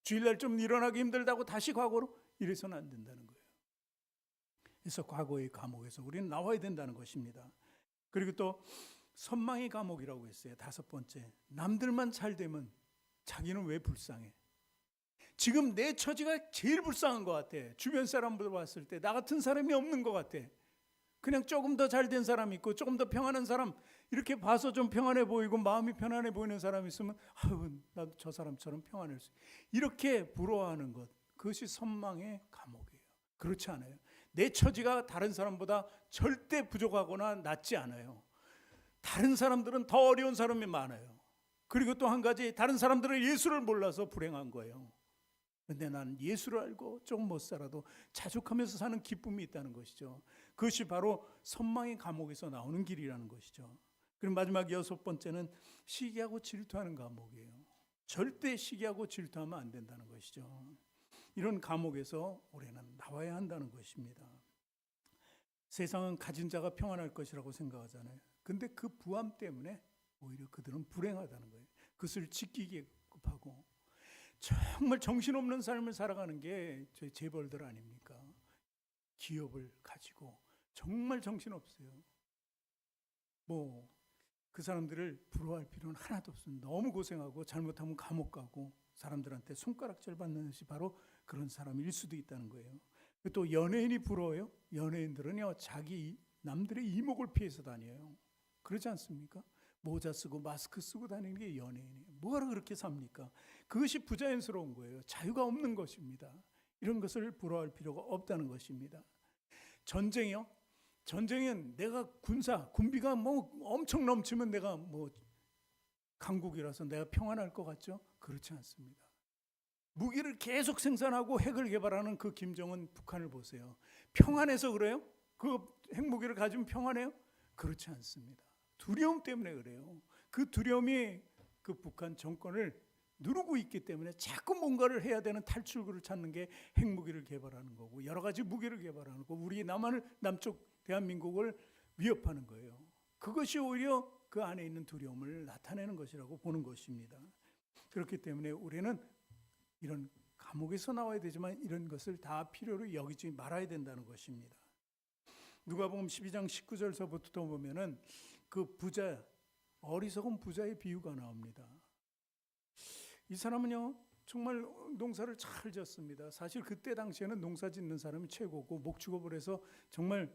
주일날 좀 일어나기 힘들다고 다시 과거로, 이래서는 안 된다는 거예요. 그래서 과거의 감옥에서 우리는 나와야 된다는 것입니다. 그리고 또 선망의 감옥이라고 했어요. 5번째, 남들만 잘 되면 자기는 왜 불쌍해? 지금 내 처지가 제일 불쌍한 것 같아. 주변 사람들 봤을 때 나 같은 사람이 없는 것 같아. 그냥 조금 더 잘 된 사람 있고 조금 더 평안한 사람, 이렇게 봐서 좀 평안해 보이고 마음이 편안해 보이는 사람이 있으면 아유, 나도 저 사람처럼 평안할 수, 이렇게 부러워하는 것, 그것이 선망의 감옥이에요. 그렇지 않아요. 내 처지가 다른 사람보다 절대 부족하거나 낮지 않아요. 다른 사람들은 더 어려운 사람이 많아요. 그리고 또 한 가지, 다른 사람들은 예수를 몰라서 불행한 거예요. 근데 난 예수를 알고 조금 못 살아도 자족하면서 사는 기쁨이 있다는 것이죠. 그것이 바로 선망의 감옥에서 나오는 길이라는 것이죠. 그리고 마지막 6번째는 시기하고 질투하는 감옥이에요. 절대 시기하고 질투하면 안 된다는 것이죠. 이런 감옥에서 우리는 나와야 한다는 것입니다. 세상은 가진 자가 평안할 것이라고 생각하잖아요. 근데 그 부함 때문에 오히려 그들은 불행하다는 거예요. 그것을 지키기에 급하고 정말 정신없는 삶을 살아가는 게 저희 재벌들 아닙니까? 기업을 가지고 정말 정신없어요. 그 사람들을 부러워할 필요는 하나도 없습니다. 너무 고생하고 잘못하면 감옥 가고 사람들한테 손가락질 받는 것이 바로 그런 사람일 수도 있다는 거예요. 또 연예인이 부러워요? 연예인들은요, 남들의 이목을 피해서 다녀요. 그러지 않습니까? 모자 쓰고 마스크 쓰고 다니는 게 연예인이에요. 뭐하러 그렇게 삽니까? 그것이 부자연스러운 거예요. 자유가 없는 것입니다. 이런 것을 부러워할 필요가 없다는 것입니다. 전쟁이요? 전쟁은 내가 군비가 엄청 넘치면 내가 강국이라서 내가 평안할 것 같죠? 그렇지 않습니다. 무기를 계속 생산하고 핵을 개발하는 그 김정은 북한을 보세요. 평안해서 그래요? 그 핵무기를 가지면 평안해요? 그렇지 않습니다. 두려움 때문에 그래요. 그 두려움이 그 북한 정권을 누르고 있기 때문에 자꾸 뭔가를 해야 되는 탈출구를 찾는 게 핵무기를 개발하는 거고, 여러 가지 무기를 개발하는 거고, 우리 남쪽 대한민국을 위협하는 거예요. 그것이 오히려 그 안에 있는 두려움을 나타내는 것이라고 보는 것입니다. 그렇기 때문에 우리는 이런 감옥에서 나와야 되지만 이런 것을 다 필요로 여기지 말아야 된다는 것입니다. 누가복음 12장 19절서부터 보면은 그 어리석은 부자의 비유가 나옵니다. 이 사람은요, 정말 농사를 잘 지었습니다. 사실 그때 당시에는 농사 짓는 사람이 최고고, 목축업을 해서 정말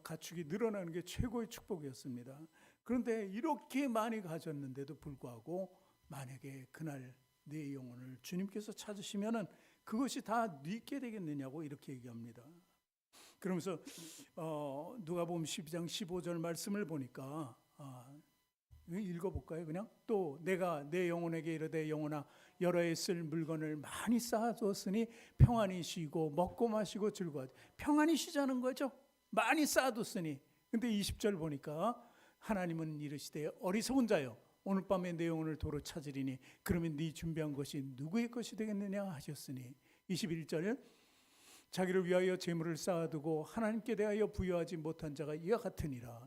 가축이 늘어나는 게 최고의 축복이었습니다. 그런데 이렇게 많이 가졌는데도 불구하고 만약에 그날 내 영혼을 주님께서 찾으시면은 그것이 다 네게 되겠느냐고 이렇게 얘기합니다. 그러면서 누가복음 12장 15절 말씀을 보니까 읽어볼까요? 그냥 또 내가 내 영혼에게 이르되 영혼아 여러 해 쓸 물건을 많이 쌓아두었으니 평안히 쉬고 먹고 마시고 즐거워하지. 평안히 쉬자는 거죠. 많이 쌓아뒀으니. 근데 20절 보니까 하나님은 이르시되 어리석은 자여 오늘 밤에 내 영혼을 도로 찾으리니 그러면 네 준비한 것이 누구의 것이 되겠느냐 하셨으니. 21절 자기를 위하여 재물을 쌓아두고 하나님께 대하여 부여하지 못한 자가 이와 같으니라.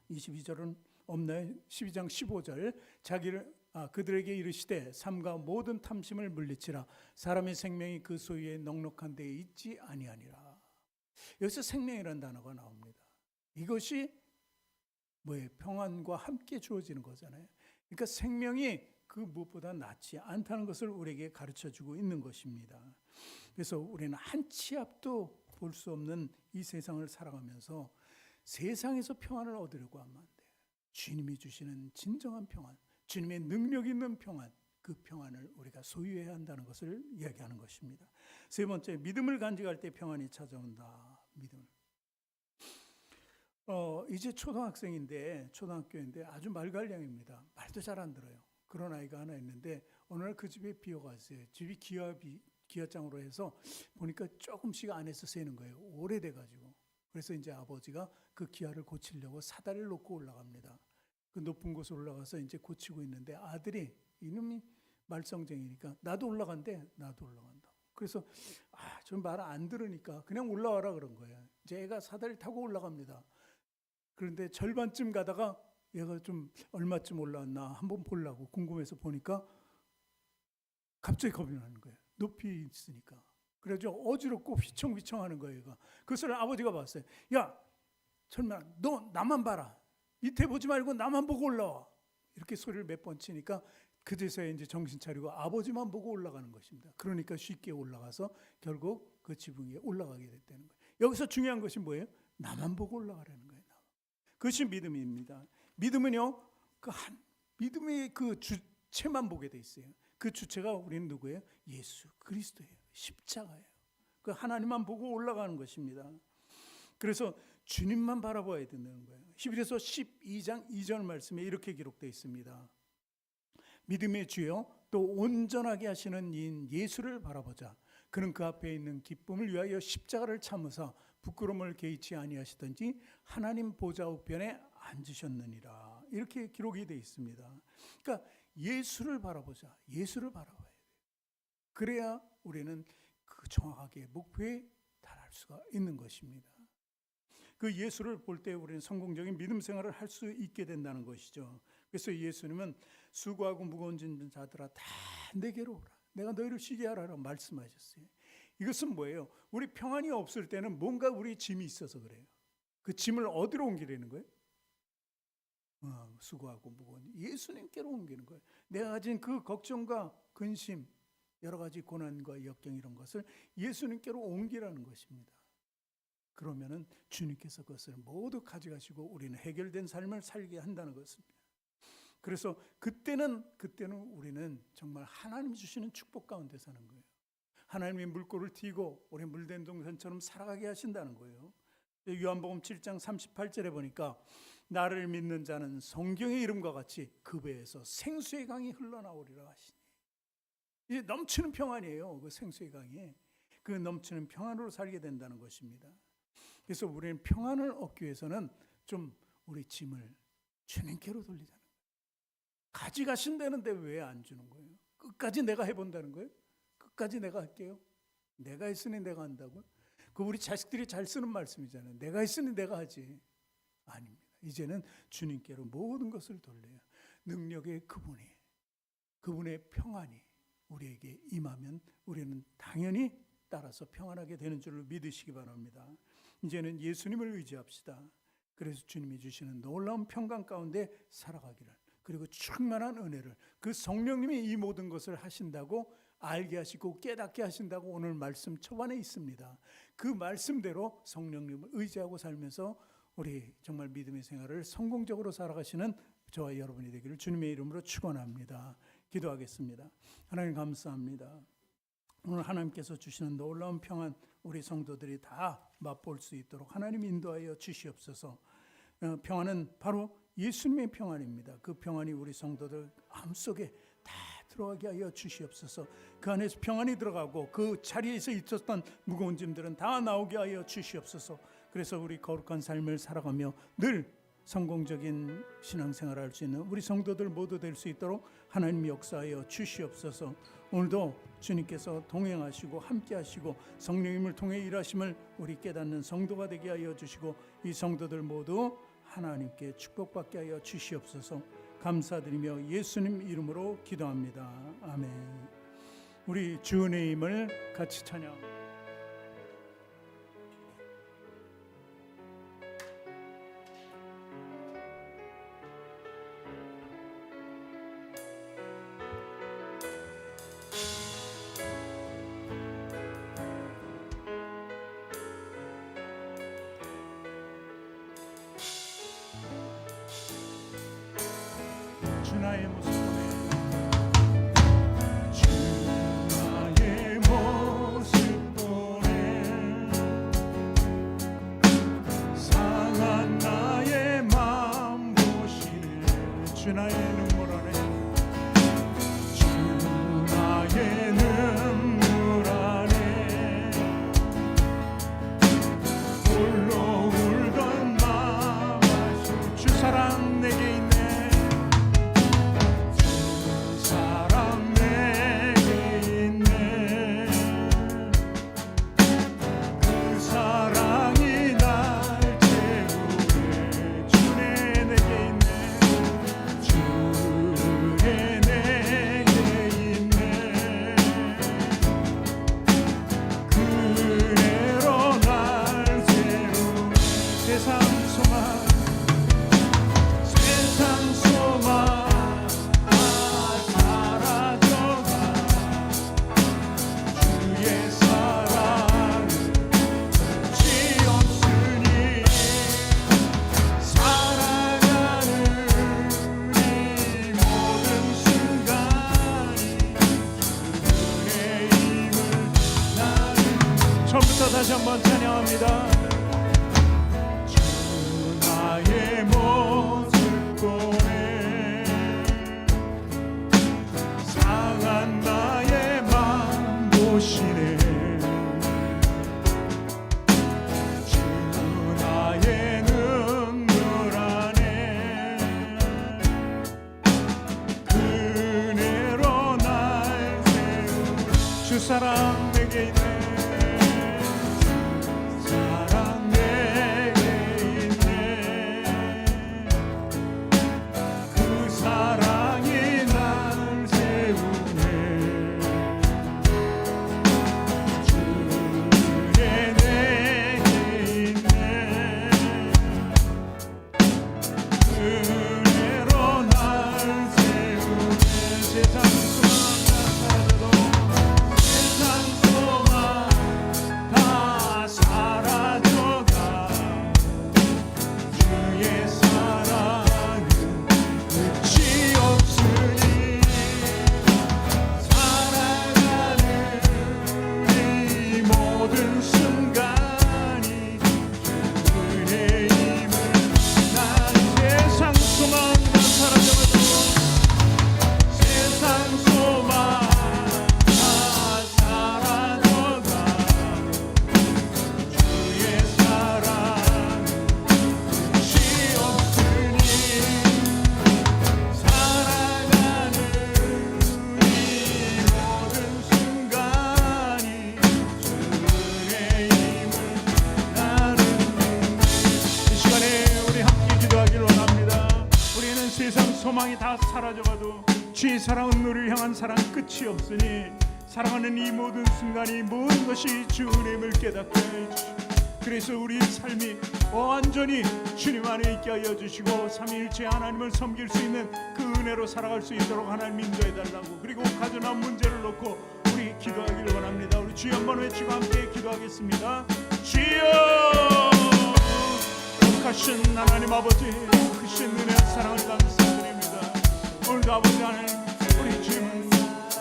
22절은 없나요? 12장 15절 그들에게 이르시되 삼가 모든 탐심을 물리치라. 사람의 생명이 그 소유에 넉넉한 데에 있지 아니하니라. 여기서 생명이라는 단어가 나옵니다. 이것이 평안과 함께 주어지는 거잖아요. 그러니까 생명이 그 무엇보다 낫지 않다는 것을 우리에게 가르쳐주고 있는 것입니다. 그래서 우리는 한 치 앞도 볼 수 없는 이 세상을 살아가면서 세상에서 평안을 얻으려고 하면 안 돼요. 주님이 주시는 진정한 평안, 주님의 능력 있는 평안, 그 평안을 우리가 소유해야 한다는 것을 이야기하는 것입니다. 세 번째, 믿음을 간직할 때 평안이 찾아온다. 믿음을. 이제 초등학교인데 아주 말갈량입니다. 말도 잘 안 들어요. 그런 아이가 하나 있는데 어느 날 그 집에 비어갔어요. 집이 기와장으로 해서 보니까 조금씩 안에서 새는 거예요. 오래돼가지고. 그래서 이제 아버지가 그 기와를 고치려고 사다리를 놓고 올라갑니다. 그 높은 곳에 올라가서 이제 고치고 있는데 아들이, 이놈이 말썽쟁이니까 나도 올라간대. 나도 올라간다. 그래서 좀 말 안 들으니까 그냥 올라와라 그런 거예요. 이제 애가 사다리 타고 올라갑니다. 그런데 절반쯤 가다가 얘가 좀 얼마쯤 올라왔나 한번 보려고 궁금해서 보니까 갑자기 겁이 나는 거예요. 높이 있으니까. 그래서 어지럽고 휘청휘청하는 거예요. 얘가. 그것을 아버지가 봤어요. 야, 설마 너 나만 봐라. 밑에 보지 말고 나만 보고 올라와. 이렇게 소리를 몇 번 치니까 그제서야 이제 정신 차리고 아버지만 보고 올라가는 것입니다. 그러니까 쉽게 올라가서 결국 그 지붕 위에 올라가게 됐다는 거예요. 여기서 중요한 것이 뭐예요? 나만 보고 올라가라는 거예요. 그것이 믿음입니다. 믿음은요, 믿음의 그 주체만 보게 돼 있어요. 그 주체가 우리는 누구예요? 예수 그리스도예요. 십자가예요. 그 하나님만 보고 올라가는 것입니다. 그래서 주님만 바라봐야 된다는 거예요. 히브리서 12장 2절 말씀에 이렇게 기록되어 있습니다. 믿음의 주요 또 온전하게 하시는 이인 예수를 바라보자. 그는 그 앞에 있는 기쁨을 위하여 십자가를 참으사 부끄러움을 개의치 아니하시던지 하나님 보좌 우편에 앉으셨느니라. 이렇게 기록이 되어 있습니다. 그러니까 예수를 바라보자. 예수를 바라봐야 돼요. 그래야 우리는 그 정확하게 목표에 달할 수가 있는 것입니다. 그 예수를 볼 때 우리는 성공적인 믿음 생활을 할 수 있게 된다는 것이죠. 그래서 예수님은 수고하고 무거운 짐진 자들아 다 내게로 오라. 내가 너희를 쉬게 하라고 말씀하셨어요. 이것은 뭐예요? 우리 평안이 없을 때는 뭔가 우리 짐이 있어서 그래요. 그 짐을 어디로 옮기려는 거예요? 수고하고 무거운 예수님께로 옮기는 거예요. 내가 가진 그 걱정과 근심, 여러 가지 고난과 역경 이런 것을 예수님께로 옮기라는 것입니다. 그러면은 주님께서 그것을 모두 가져가시고 우리는 해결된 삶을 살게 한다는 것입니다. 그래서 그때는 우리는 정말 하나님이 주시는 축복 가운데 사는 거예요. 하나님의 물꼬를 튀고 우리 물된 동산처럼 살아가게 하신다는 거예요. 요한복음 7장 38절에 보니까 나를 믿는 자는 성경의 이름과 같이 그 배에서 생수의 강이 흘러나오리라 하시니, 이제 넘치는 평안이에요. 그 생수의 강이 그 넘치는 평안으로 살게 된다는 것입니다. 그래서 우리는 평안을 얻기 위해서는 좀 우리 짐을 주님께로 돌리자는 거예요. 가져가신다는데 왜 안 주는 거예요? 끝까지 내가 해본다는 거예요? 끝까지 내가 할게요. 내가 했으니 내가 한다고요? 그 우리 자식들이 잘 쓰는 말씀이잖아요. 내가 했으니 내가 하지. 아닙니다. 이제는 주님께로 모든 것을 돌려요. 능력의 그분의 평안이 우리에게 임하면 우리는 당연히 따라서 평안하게 되는 줄을 믿으시기 바랍니다. 이제는 예수님을 의지합시다. 그래서 주님이 주시는 놀라운 평강 가운데 살아가기를, 그리고 충만한 은혜를, 그 성령님이 이 모든 것을 하신다고 알게 하시고 깨닫게 하신다고 오늘 말씀 초반에 있습니다. 그 말씀대로 성령님을 의지하고 살면서 우리 정말 믿음의 생활을 성공적으로 살아가시는 저와 여러분이 되기를 주님의 이름으로 축원합니다. 기도하겠습니다. 하나님 감사합니다. 오늘 하나님께서 주시는 놀라운 평안 우리 성도들이 다 맛볼 수 있도록 하나님 인도하여 주시옵소서. 평안은 바로 예수님의 평안입니다. 그 평안이 우리 성도들 마음속에 다 들어가게 하여 주시옵소서. 그 안에서 평안이 들어가고 그 자리에서 있었던 무거운 짐들은 다 나오게 하여 주시옵소서. 그래서 우리 거룩한 삶을 살아가며 늘 성공적인 신앙생활을 할 수 있는 우리 성도들 모두 될 수 있도록 하나님 역사하여 주시옵소서. 오늘도 주님께서 동행하시고 함께하시고 성령님을 통해 일하심을 우리 깨닫는 성도가 되게 하여 주시고 이 성도들 모두 하나님께 축복받게 하여 주시옵소서. 감사드리며 예수님 이름으로 기도합니다. 아멘. 우리 주 은혜임을 같이 찬양. 주 나의 모습 보내 상한 나의 마음 보시네. 주 나의 눈물 안에 주 나의 눈물 안에 홀로 울던 마음 주 사랑 내게 있네. 처음부터 다시 한번 찬양합니다. 주 나의 모습 보네 상한 나의 맘 보시네 주 나의 눈물 안에 그네로 날 세운 주 사랑 내게 있네 사랑 내게 있네 그 사랑이 날 세우네 주의 내게 있네 은혜로 날 세우네 세상 소망 다 사라져도 주의 사랑은 끝이 없으니 살아가는 이 모든 순간이 주의 힘을 난 세상 소망 다 사라져도 세상 소망 다 사라져도 주의 사랑 끝이 없으니 살아가는 이 모든 순간이 주의 힘을 나는 이 시간에 우리 함께 기도하기를 원합니다. 우리는 세상 소망이 다 사라져가도 주의 사랑은 우리를 향한 사랑 끝이 없으니 사랑하는 이 모든 순간이 모든 것이 주 은혜임을 깨닫게 해주시고 그래서 우리 삶이 완전히 주님 안에 있게 하여 주시고 삼위일체 하나님을 섬길 수 있는 그 은혜로 살아갈 수 있도록 하나님 인도해 달라고 그리고 가져난 문제를 놓고 우리 기도하기를 원합니다. 우리 주여 한번 외치고 함께 기도하겠습니다. 주여 거룩하신 하나님 아버지 크신 은혜와 사랑을 감사드립니다. 오늘도 아버지 하나님 우리 주님은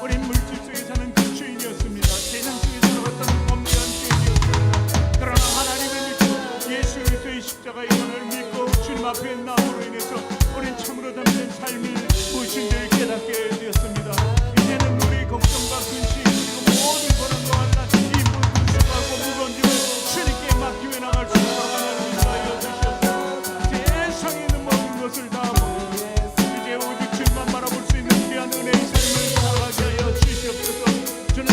우리 물질 속에 사는 그 주인이었습니다. 세상 속에 살아갔던 범죄한 주인이었습니다. 그러나 하나님을 믿고 예수 그리스도의 십자가의 권을 믿고 주님 앞에 나옴으로 인해서 우린 참으로 담는 삶이 무엇인 줄 깨닫게 되었습니다. 이제는 우리 걱정과 근심 그리고 모든 고난과 환난 이 모든 수고하고 무거운 짐을 주님께 맡기며 나갈 수 있도록 하나님 인도하여 주시옵소서. 세상에 있는 모든 것을 다 버리고 이제 오직 주님만 바라볼 수 있는 귀한 은혜의 삶을 살아가게 하여 주시옵소서. 저는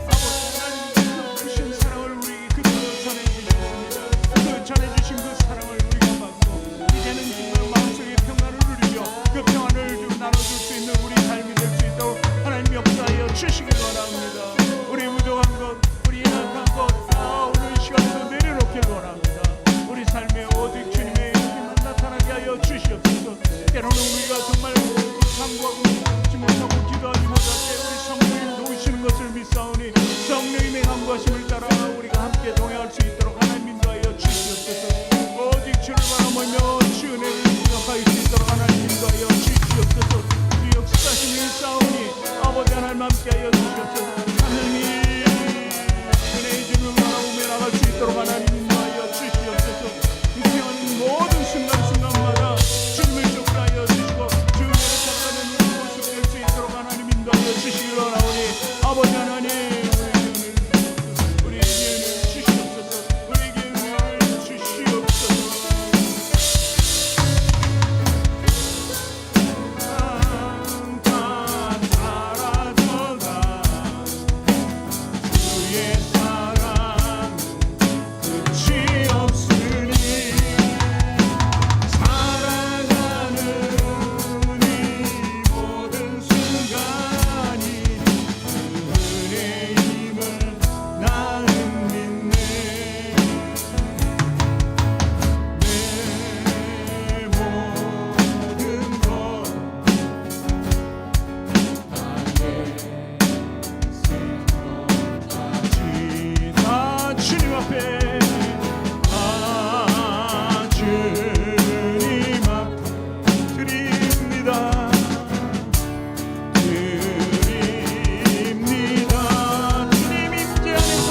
아버지 하나님 그 크신 사랑을 우리 그대로 전해주셨습니다. 그 전해주신 그 사랑을 우리가 받고 이제는 정말 마음속에 평안을 누리며 그 평안을 나눠줄 수 있는 우리 삶이 될 수 있도록 하나님 역사하여 주시길 바랍니다. 우리 부족한 것 우리 연약한 것 다 오늘 시간에도 내려놓길 원합니다. 우리 삶에 오직 주님의 힘만 나타나게 하여 주시옵소서. 때로는 우리가 정말 간구하고 하지 못하고 기도하지 못할 때 우리 성령님 도우시는 것을 믿사오니 성령님의 간구하심을 따라 우리가 함께 동행할 수 있도록 하나님 인도하여 주시옵소서. 오직 주를 바라보며 주 은혜를 생각할 수 있도록 하나님 인도하여 주시옵소서. 주 역사심을 믿사오니 아버지 하나님 함께하여 주시옵소서. 하나님 은혜의 주님을 바라보며 나갈 수 있도록 하나님 인도하여 주시옵소서. 이 태어난 모든 순간순간마다 주님을 쫓아하여 주시고 주 은혜를 찾아가는 우리 모습 될 수 있도록 하나님 인도하여 주시기를 원하오니 아버지 하나님 우리에게 은혜를 주시옵소서. 우리에게 은혜를 주시옵소서. 다 사라져가 주의 사랑 끝이 없으니 살아가는 이 모든 순간이 은혜의 힘을 나는 믿네. 내 모든 것 다 주님 앞에 다 주님 앞에 드립니다. 드립니다. 주님 임재 안에서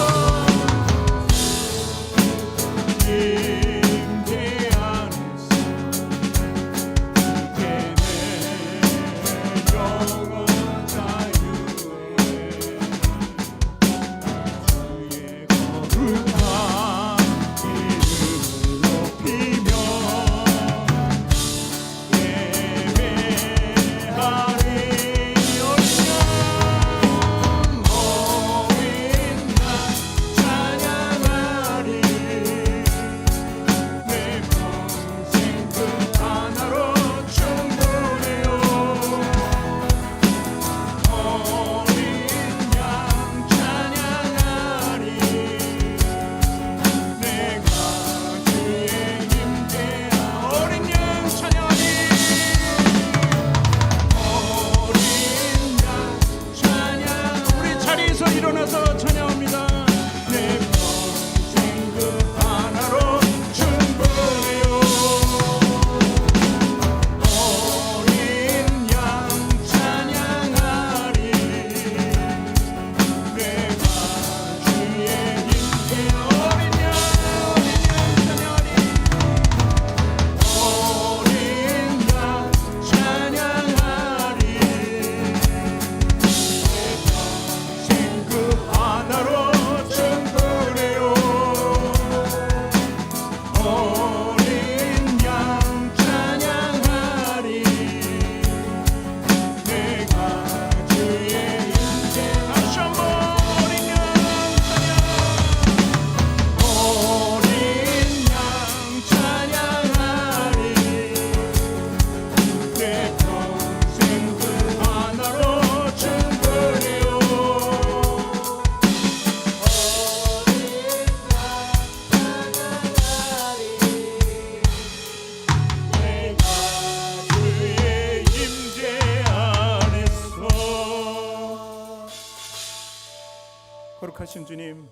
거룩하신 주님,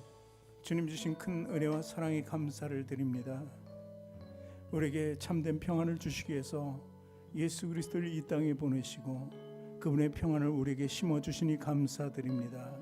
주님 주신 큰 은혜와 사랑에 감사를 드립니다. 우리에게 참된 평안을 주시기 위해서 예수 그리스도를 이 땅에 보내시고 그분의 평안을 우리에게 심어주시니 감사드립니다.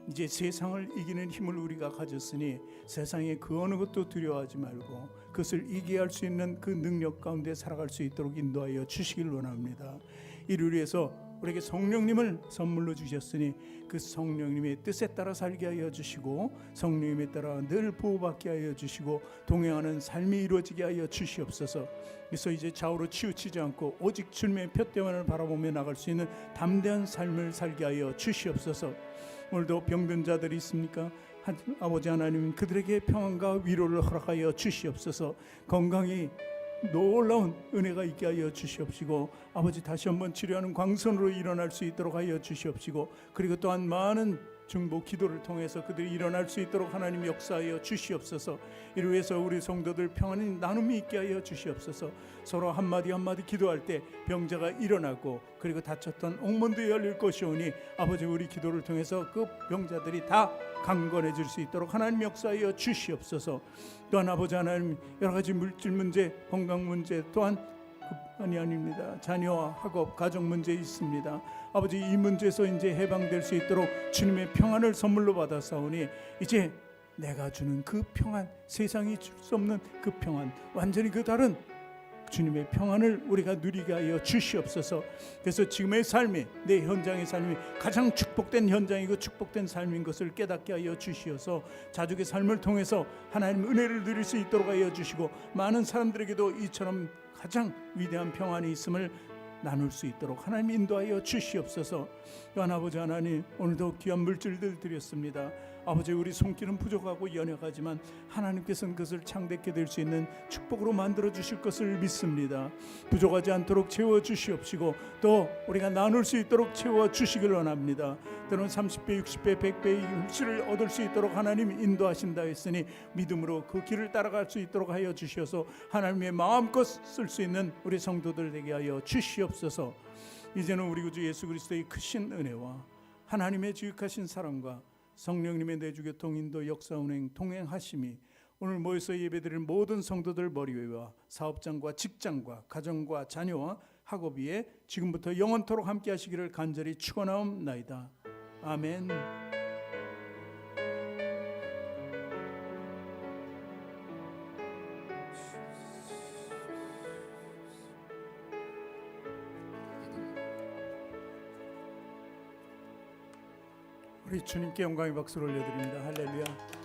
이제 세상을 이기는 힘을 우리가 가졌으니 세상의 그 어느 것도 두려워하지 말고 그것을 이기게 할 수 있는 그 능력 가운데 살아갈 수 있도록 인도하여 주시길 원합니다. 이를 위해서 우리에게 성령님을 선물로 주셨으니 그 성령님의 뜻에 따라 살게 하여 주시고 성령님에 따라 늘 보호받게 하여 주시고 동행하는 삶이 이루어지게 하여 주시옵소서. 그래서 이제 좌우로 치우치지 않고 오직 주님의 푯대만을 바라보며 나갈 수 있는 담대한 삶을 살게 하여 주시옵소서. 오늘도 병든 자들이 있습니까? 아버지 하나님, 그들에게 평안과 위로를 허락하여 주시옵소서. 건강이 놀라운 은혜가 있게 하여 주시옵시고 아버지 다시 한번 치료하는 광선으로 일어날 수 있도록 하여 주시옵시고 그리고 또한 많은 중보 기도를 통해서 그들이 일어날 수 있도록 하나님 역사하여 주시옵소서. 이를 위해서 우리 성도들 평안히 나눔이 있게 하여 주시옵소서. 서로 한마디 한마디 기도할 때 병자가 일어나고 그리고 다쳤던 옥문도 열릴 것이오니 아버지 우리 기도를 통해서 그 병자들이 다 강건해질 수 있도록 하나님 역사하여 주시옵소서. 또한 아버지 하나님 여러 가지 물질 문제, 건강 문제 또한 뿐만이 아닙니다. 자녀와 학업, 가정 문제 있습니다. 아버지 이 문제에서 이제 해방될 수 있도록 주님의 평안을 선물로 받아사오니 이제 내가 주는 그 평안, 세상이 줄 수 없는 그 평안, 완전히 그 다른 주님의 평안을 우리가 누리게 하여 주시옵소서. 그래서 지금의 삶이 내 현장의 삶이 가장 축복된 현장이고 축복된 삶인 것을 깨닫게 하여 주시어서 자족의 삶을 통해서 하나님 은혜를 누릴 수 있도록 하여 주시고 많은 사람들에게도 이처럼 가장 위대한 평안이 있음을 나눌 수 있도록 하나님 인도하여 주시옵소서. 또한 아버지 하나님 오늘도 귀한 물질들 드렸습니다. 아버지 우리 손길은 부족하고 연약하지만 하나님께서는 그것을 창대케 될 수 있는 축복으로 만들어 주실 것을 믿습니다. 부족하지 않도록 채워 주시옵시고 또 우리가 나눌 수 있도록 채워 주시길 원합니다. 때로는 30배 60배 100배의 율실을 얻을 수 있도록 하나님 인도하신다 했으니 믿음으로 그 길을 따라갈 수 있도록 하여 주셔서 하나님의 마음껏 쓸 수 있는 우리 성도들 되게 하여 주시옵소서. 이제는 우리 구주 예수 그리스도의 크신 은혜와 하나님의 지극하신 사랑과 성령님의 내주교통 인도 역사 운행 동행하심이 오늘 모여서 예배드릴 모든 성도들 머리 위와 사업장과 직장과 가정과 자녀와 학업 위에 지금부터 영원토록 함께 하시기를 간절히 축원하옵나이다. 아멘. 우리 주님께 영광의 박수를 올려드립니다. 할렐루야.